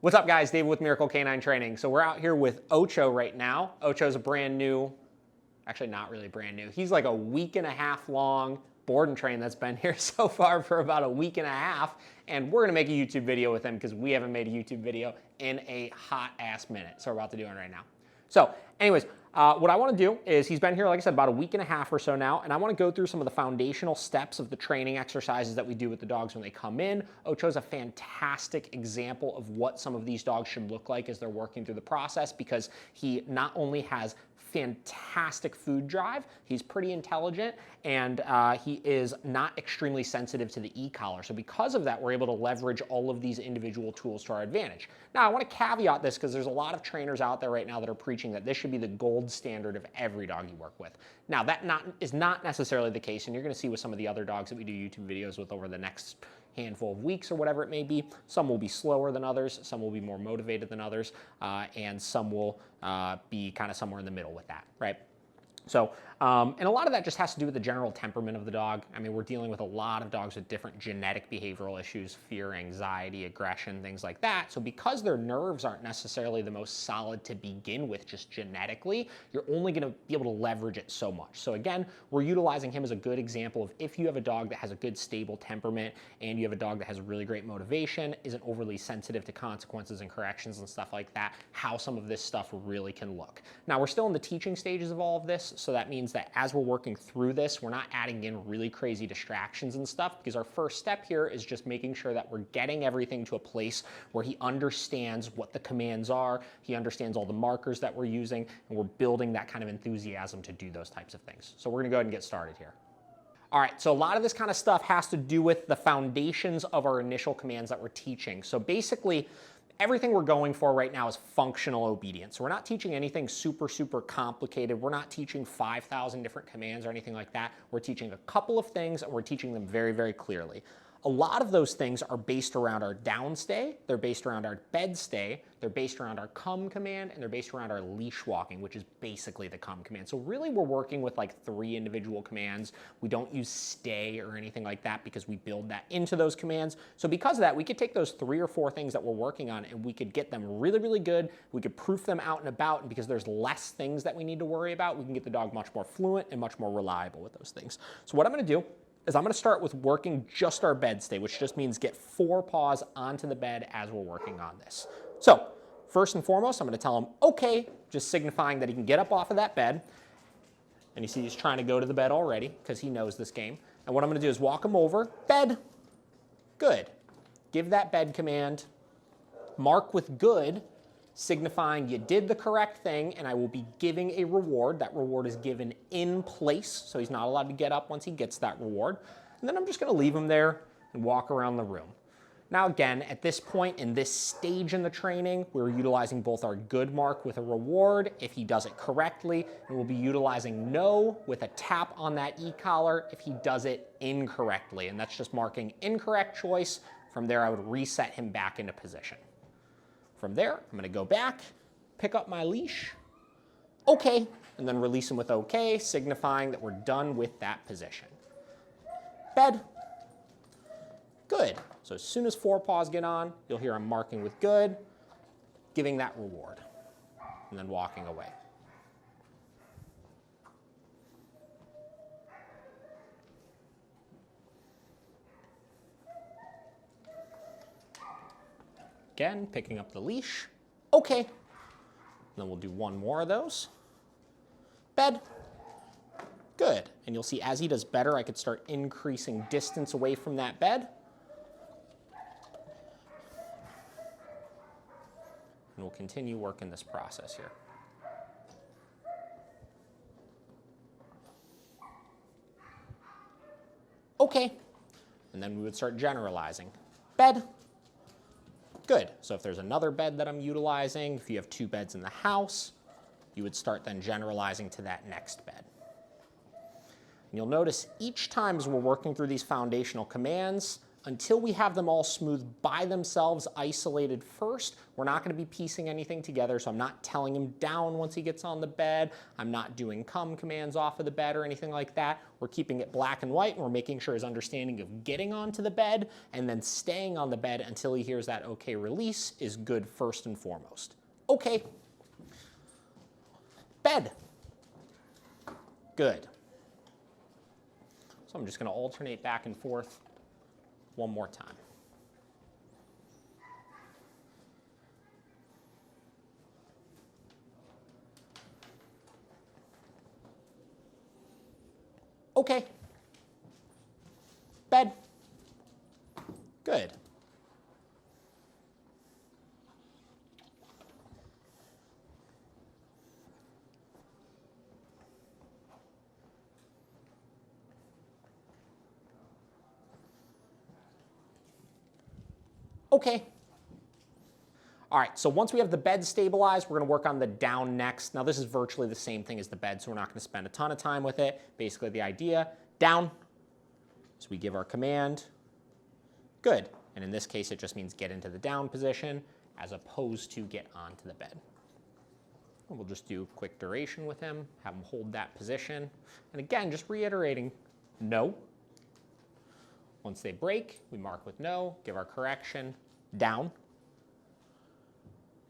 What's up, guys? David with Miracle Canine Training. So we're out here with Ocho right now. Ocho's a brand new, actually not really brand new. He's like a week and a half long board and train that's been here so far for about a week and a half. And we're gonna make a YouTube video with him because we haven't made a YouTube video in a hot ass minute. So we're about to do it right now. So anyways, what I want to do is he's been here, like I said, about a week and a half or so now, and I want to go through some of the foundational steps of the training exercises that we do with the dogs when they come in. Ocho's a fantastic example of what some of these dogs should look like as they're working through the process, because he not only has fantastic food drive, he's pretty intelligent, and he is not extremely sensitive to the e-collar. So because of that, we're able to leverage all of these individual tools to our advantage. Now, I want to caveat this because there's a lot of trainers out there right now that are preaching that this should be the gold standard of every dog you work with. Now, that is not necessarily the case, and you're going to see with some of the other dogs that we do YouTube videos with over the next handful of weeks or whatever it may be. Some will be slower than others, some will be more motivated than others, and some will be kind of somewhere in the middle with that, right? So, and a lot of that just has to do with the general temperament of the dog. I mean, we're dealing with a lot of dogs with different genetic behavioral issues, fear, anxiety, aggression, things like that. So because their nerves aren't necessarily the most solid to begin with just genetically, you're only gonna be able to leverage it so much. So again, we're utilizing him as a good example of if you have a dog that has a good stable temperament and you have a dog that has really great motivation, isn't overly sensitive to consequences and corrections and stuff like that, how some of this stuff really can look. Now, we're still in the teaching stages of all of this, so that means that as we're working through this, we're not adding in really crazy distractions and stuff, because our first step here is just making sure that we're getting everything to a place where he understands what the commands are, he understands all the markers that we're using, and we're building that kind of enthusiasm to do those types of things. So we're gonna go ahead and get started here. All right, so a lot of this kind of stuff has to do with the foundations of our initial commands that we're teaching. So basically, everything we're going for right now is functional obedience. So we're not teaching anything super, super complicated. We're not teaching 5,000 different commands or anything like that. We're teaching a couple of things, and we're teaching them very, very clearly. A lot of those things are based around our down stay, they're based around our bed stay, they're based around our come command, and they're based around our leash walking, which is basically the come command. So really we're working with like 3 individual commands. We don't use stay or anything like that because we build that into those commands. So because of that, we could take those 3 or 4 things that we're working on and we could get them really, really good. We could proof them out and about, and because there's less things that we need to worry about, we can get the dog much more fluent and much more reliable with those things. So what I'm gonna do is I'm gonna start with working just our bed stay, which just means get 4 paws onto the bed as we're working on this. So first and foremost, I'm gonna tell him, okay, just signifying that he can get up off of that bed. And you see he's trying to go to the bed already because he knows this game. And what I'm gonna do is walk him over, bed, good. Give that bed command, mark with good, signifying you did the correct thing, and I will be giving a reward. That reward is given in place, so he's not allowed to get up once he gets that reward. And then I'm just gonna leave him there and walk around the room. Now again, at this point in this stage in the training, we're utilizing both our good mark with a reward if he does it correctly, and we'll be utilizing no with a tap on that e-collar if he does it incorrectly, and that's just marking incorrect choice. From there, I would reset him back into position. From there, I'm gonna go back, pick up my leash, okay, and then release him with okay, signifying that we're done with that position. Bed, good. So as soon as 4 paws get on, you'll hear I'm marking with good, giving that reward, and then walking away. Again, picking up the leash, okay. And then we'll do 1 more of those. Bed, good. And you'll see as he does better, I could start increasing distance away from that bed. And we'll continue working this process here. Okay. And then we would start generalizing. Bed, good. So if there's another bed that I'm utilizing, if you have 2 beds in the house, you would start then generalizing to that next bed. And you'll notice each time as we're working through these foundational commands, until we have them all smooth by themselves, isolated first, we're not going to be piecing anything together, so I'm not telling him down once he gets on the bed. I'm not doing come commands off of the bed or anything like that. We're keeping it black and white, and we're making sure his understanding of getting onto the bed and then staying on the bed until he hears that okay release is good first and foremost. Okay. Bed. Good. So I'm just going to alternate back and forth one more time. Okay. Bed. Good. Okay. All right, so once we have the bed stabilized, we're going to work on the down next. Now, this is virtually the same thing as the bed, so we're not going to spend a ton of time with it. Basically, the idea, down. So we give our command. Good. And in this case, it just means get into the down position as opposed to get onto the bed. And we'll just do quick duration with him, have him hold that position. And again, just reiterating, no. Once they break, we mark with no, give our correction, down,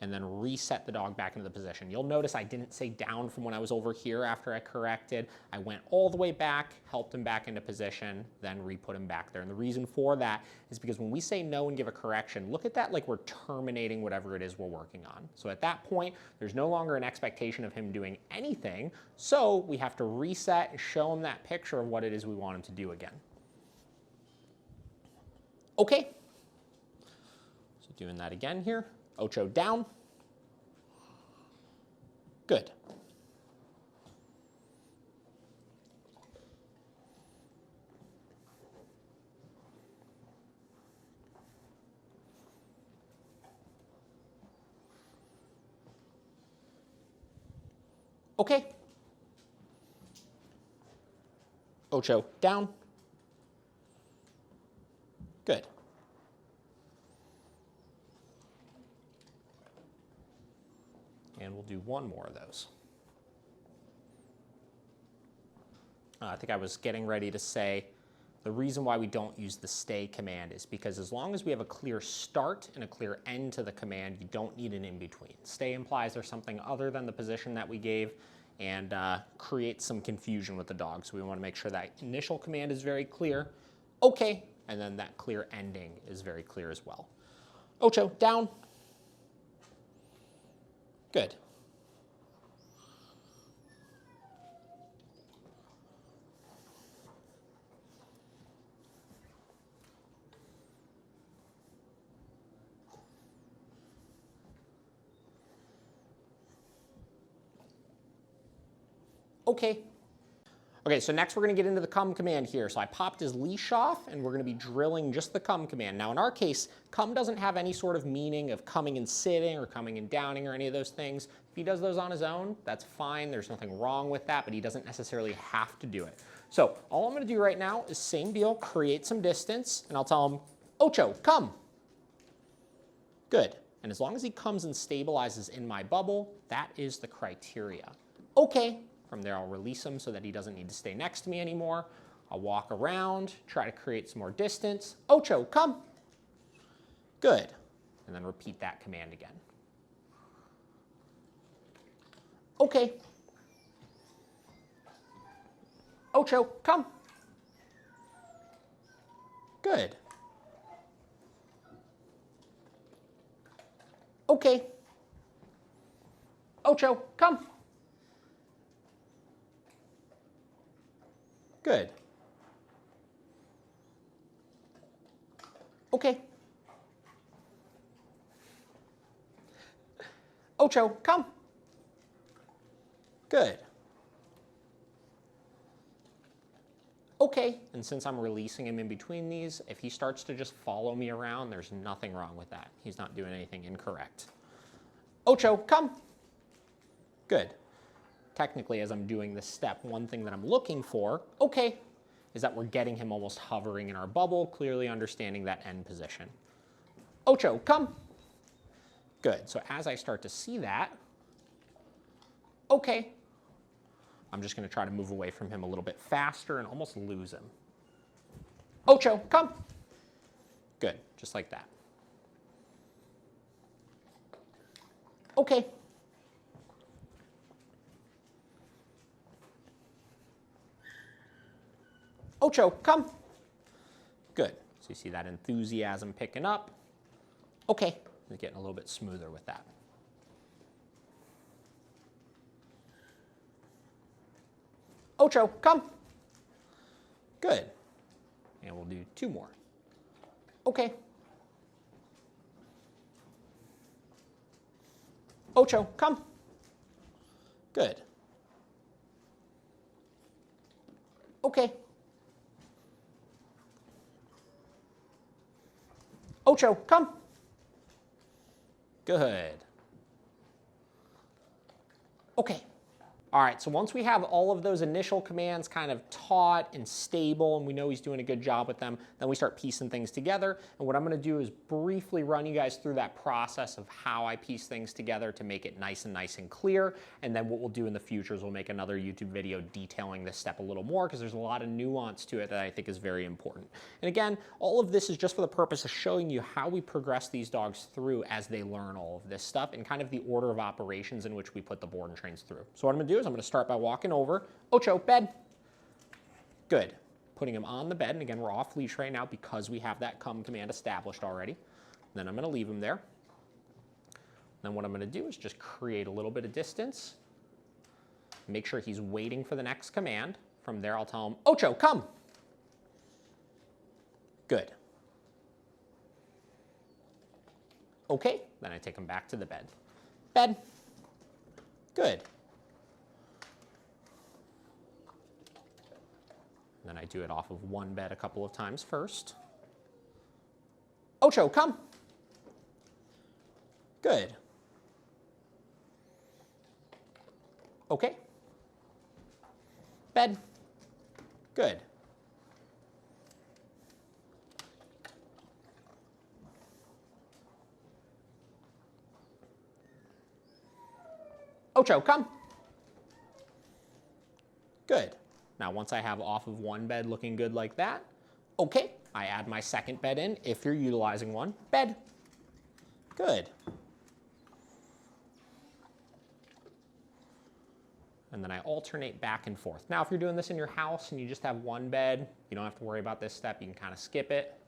and then reset the dog back into the position. You'll notice I didn't say down from when I was over here after I corrected. I went all the way back, helped him back into position, then re-put him back there. And the reason for that is because when we say no and give a correction, look at that like we're terminating whatever it is we're working on. So at that point, there's no longer an expectation of him doing anything, so we have to reset and show him that picture of what it is we want him to do again. Okay. So doing that again here. Ocho down. Good. Okay. Ocho down. Good. And we'll do one more of those. I think I was getting ready to say the reason why we don't use the stay command is because as long as we have a clear start and a clear end to the command, you don't need an in-between. Stay implies there's something other than the position that we gave and creates some confusion with the dog. So we want to make sure that initial command is very clear. Okay. And then that clear ending is very clear as well. Ocho, down. Good. Okay. Okay, so next we're going to get into the come command here. So I popped his leash off, and we're going to be drilling just the come command. Now in our case, come doesn't have any sort of meaning of coming and sitting or coming and downing or any of those things. If he does those on his own, that's fine. There's nothing wrong with that, but he doesn't necessarily have to do it. So all I'm going to do right now is same deal, create some distance, and I'll tell him, Ocho, come. Good. And as long as he comes and stabilizes in my bubble, that is the criteria. Okay. From there, I'll release him so that he doesn't need to stay next to me anymore. I'll walk around, try to create some more distance. Ocho, come. Good. And then repeat that command again. Okay. Ocho, come. Good. Okay. Ocho, come. Good. Okay. Ocho, come. Good. Okay, and since I'm releasing him in between these, if he starts to just follow me around, there's nothing wrong with that. He's not doing anything incorrect. Ocho, come. Good. Technically, as I'm doing this step, one thing that I'm looking for, okay, is that we're getting him almost hovering in our bubble, clearly understanding that end position. Ocho, come. Good. So as I start to see that, okay, I'm just going to try to move away from him a little bit faster and almost lose him. Ocho, come. Good, just like that. Okay. Ocho, come. Good. So you see that enthusiasm picking up. Okay. He's getting a little bit smoother with that. Ocho, come. Good. And we'll do 2 more. Okay. Ocho, come. Good. Okay. Ocho, come. Good. Okay. All right, so once we have all of those initial commands kind of taught and stable, and we know he's doing a good job with them, then we start piecing things together. And what I'm gonna do is briefly run you guys through that process of how I piece things together to make it nice and clear. And then what we'll do in the future is we'll make another YouTube video detailing this step a little more, because there's a lot of nuance to it that I think is very important. And again, all of this is just for the purpose of showing you how we progress these dogs through as they learn all of this stuff and kind of the order of operations in which we put the board and trains through. So what I'm gonna do is I'm going to start by walking over. Ocho, bed. Good. Putting him on the bed. And again, we're off leash right now because we have that come command established already. Then I'm going to leave him there. Then what I'm going to do is just create a little bit of distance. Make sure he's waiting for the next command. From there, I'll tell him, Ocho, come. Good. Okay. Then I take him back to the bed. Bed. Good. Then I do it off of one bed a couple of times first. Ocho, come. Good. Okay. Bed. Good. Ocho, come. Good. Now, once I have off of one bed looking good like that, okay, I add my second bed in if you're utilizing one. Bed. Good. And then I alternate back and forth. Now, if you're doing this in your house and you just have one bed, you don't have to worry about this step. You can kind of skip it.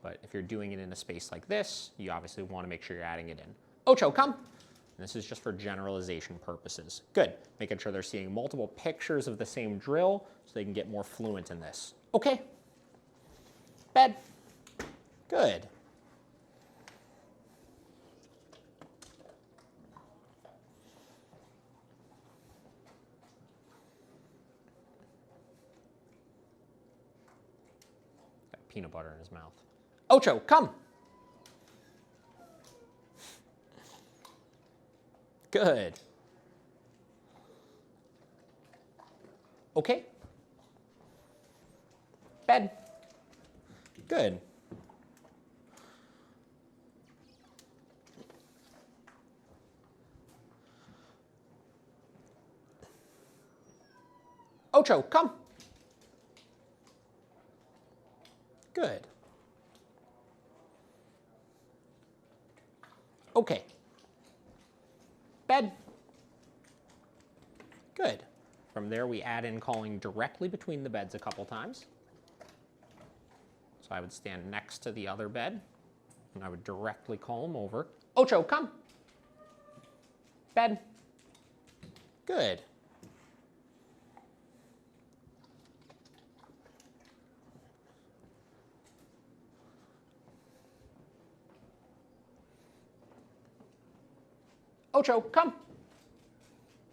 But if you're doing it in a space like this, you obviously want to make sure you're adding it in. Ocho, come. And this is just for generalization purposes. Good. Making sure they're seeing multiple pictures of the same drill so they can get more fluent in this. Okay. Bed. Good. Got peanut butter in his mouth. Ocho, come. Good. Okay. Bed. Good. Ocho, come. Good. Okay. Bed. Good. From there, we add in calling directly between the beds a couple times. So I would stand next to the other bed, and I would directly call him over. Ocho, come. Bed. Good. Ocho, come.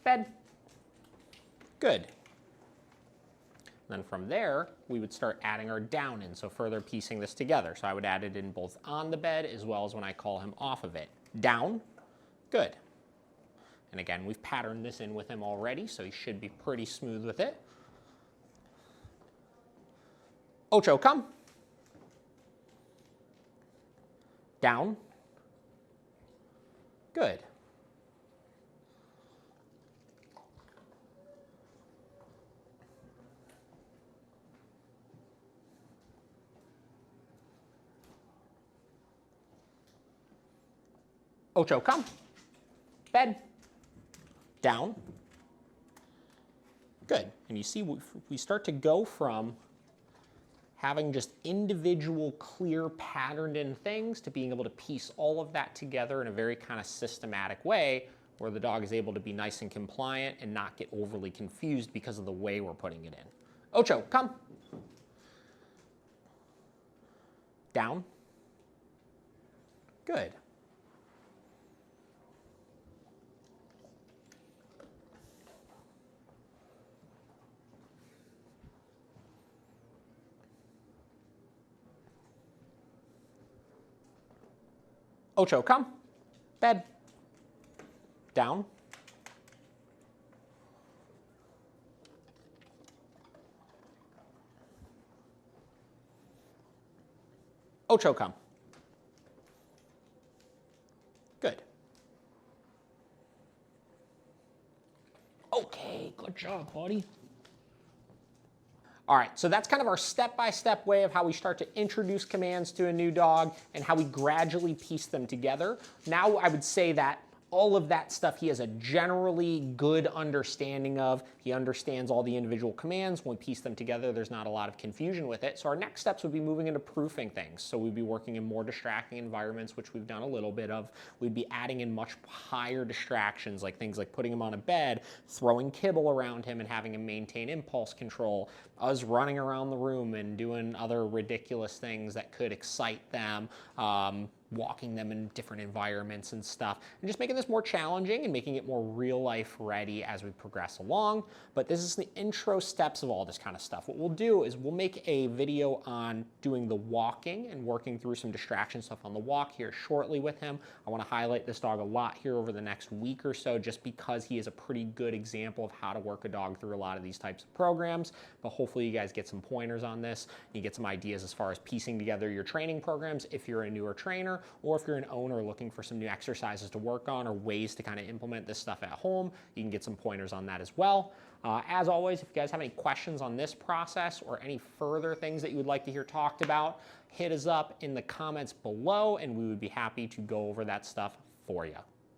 Bed. Good. Then from there, we would start adding our down in, so further piecing this together. So I would add it in both on the bed as well as when I call him off of it. Down. Good. And again, we've patterned this in with him already, so he should be pretty smooth with it. Ocho, come. Down. Good. Ocho, come. Bed. Down. Good. And you see, we start to go from having just individual, clear, patterned in things to being able to piece all of that together in a very kind of systematic way where the dog is able to be nice and compliant and not get overly confused because of the way we're putting it in. Ocho, come. Down. Good. Ocho, come. Bed. Down. Ocho, come. Good. Okay, good job, buddy. All right, so that's kind of our step-by-step way of how we start to introduce commands to a new dog and how we gradually piece them together. Now I would say that all of that stuff he has a generally good understanding of. He understands all the individual commands. When we piece them together, there's not a lot of confusion with it. So our next steps would be moving into proofing things. So we'd be working in more distracting environments, which we've done a little bit of. We'd be adding in much higher distractions, like things like putting him on a bed, throwing kibble around him and having him maintain impulse control, us running around the room and doing other ridiculous things that could excite them, walking them in different environments and stuff, and just making this more challenging and making it more real life ready as we progress along. But this is the intro steps of all this kind of stuff. What we'll do is we'll make a video on doing the walking and working through some distraction stuff on the walk here shortly with him. I want to highlight this dog a lot here over the next week or so, just because he is a pretty good example of how to work a dog through a lot of these types of programs. But hopefully you guys get some pointers on this. You get some ideas as far as piecing together your training programs if you're a newer trainer, or if you're an owner looking for some new exercises to work on or ways to kind of implement this stuff at home. You can get some pointers on that as well. As always, if you guys have any questions on this process or any further things that you would like to hear talked about, hit us up in the comments below and we would be happy to go over that stuff for you.